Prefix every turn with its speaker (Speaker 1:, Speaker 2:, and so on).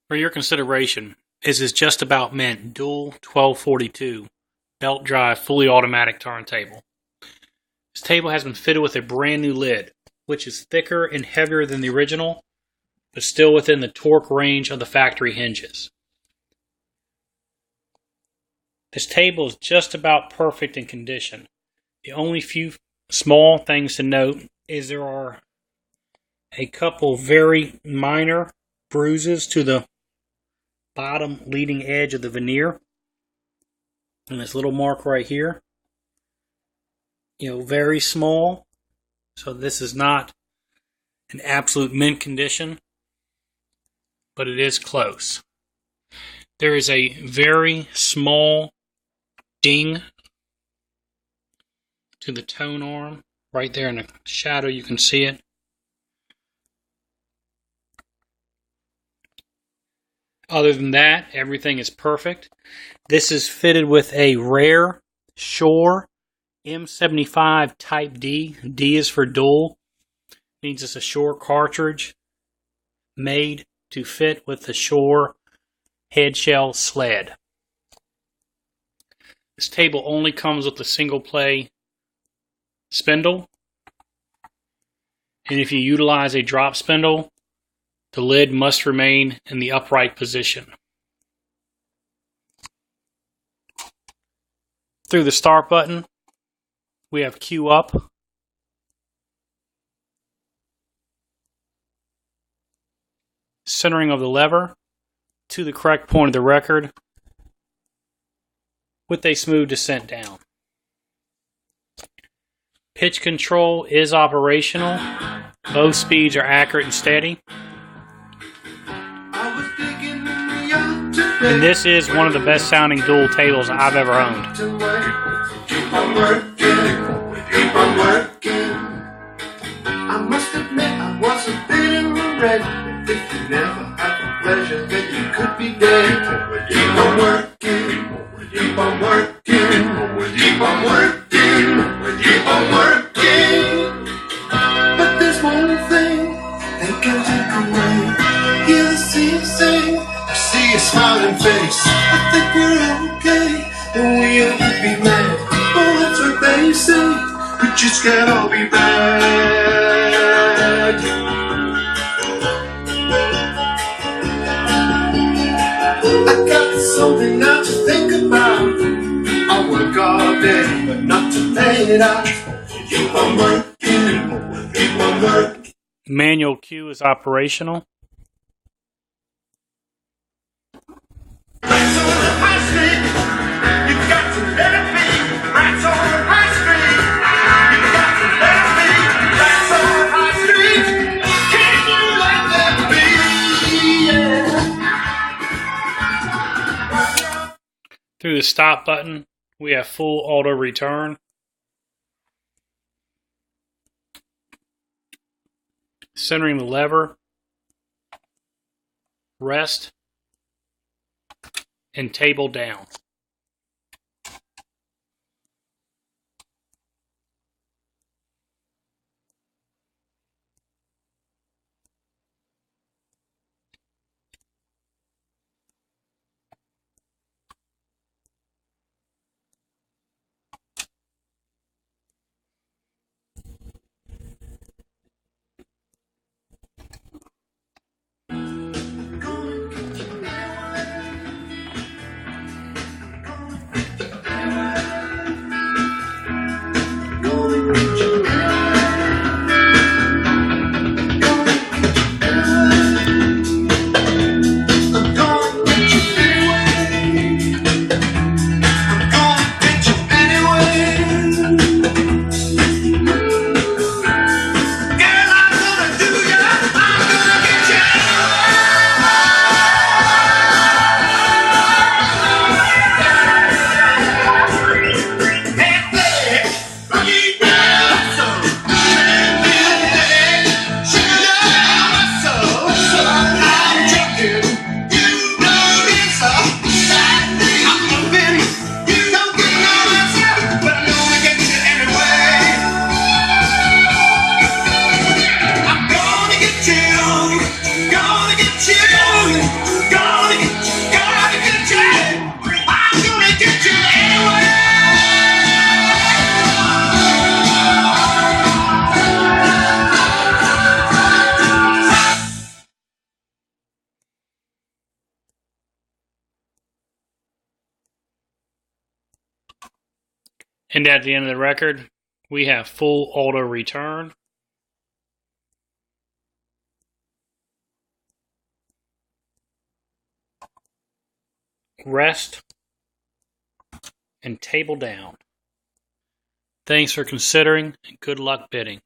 Speaker 1: For your consideration, this is just about mint dual 1242 belt drive fully automatic turntable. This table has been fitted with a brand new lid, which is thicker and heavier than the original, but still within the torque range of the factory hinges. This table is just about perfect in condition. The only few small things to note is there are a couple very minor bruises to the bottom leading edge of the veneer. And this little mark right here. Very small. So this is not an absolute mint condition, but it is close. There is a very small ding to the tone arm. Right there in the shadow you can see it. Other than that, everything is perfect. This is fitted with a rare Shure M75 Type D. D is for dual. Means it's a Shure cartridge made to fit with the Shure headshell sled. This table only comes with a single play spindle. And if you utilize a drop spindle, the lid must remain in the upright position. Through the start button, we have cue up. Centering of the lever to the correct point of the record with a smooth descent down. Pitch control is operational. Both speeds are accurate and steady. And this is one of the best sounding dual tables I've ever owned.
Speaker 2: Keep on working. I must admit I was a bit in the red. But if you never had the pleasure, then you could be dead. Keep on working. Keep on working. Keep on working. Keep on working. But there's one thing they can take away. Hear the sea sing. I see a smiling face. I think we're okay. And we ought to be mad. Oh, that's what they say. We just can't all be bad. I got something now to think about. I work all day, but not to pay it out. Keep on working. Keep on working.
Speaker 1: Manual cue is operational.
Speaker 2: Rats on the high street, you got to let it be. Rats on the high street, you got to let it be. Rats on the high street, can you let that be?
Speaker 1: Through the stop button, we have full auto return. Centering the lever, rest, and table down. And at the end of the record, we have full auto return. Rest. And table down. Thanks for considering, and good luck bidding.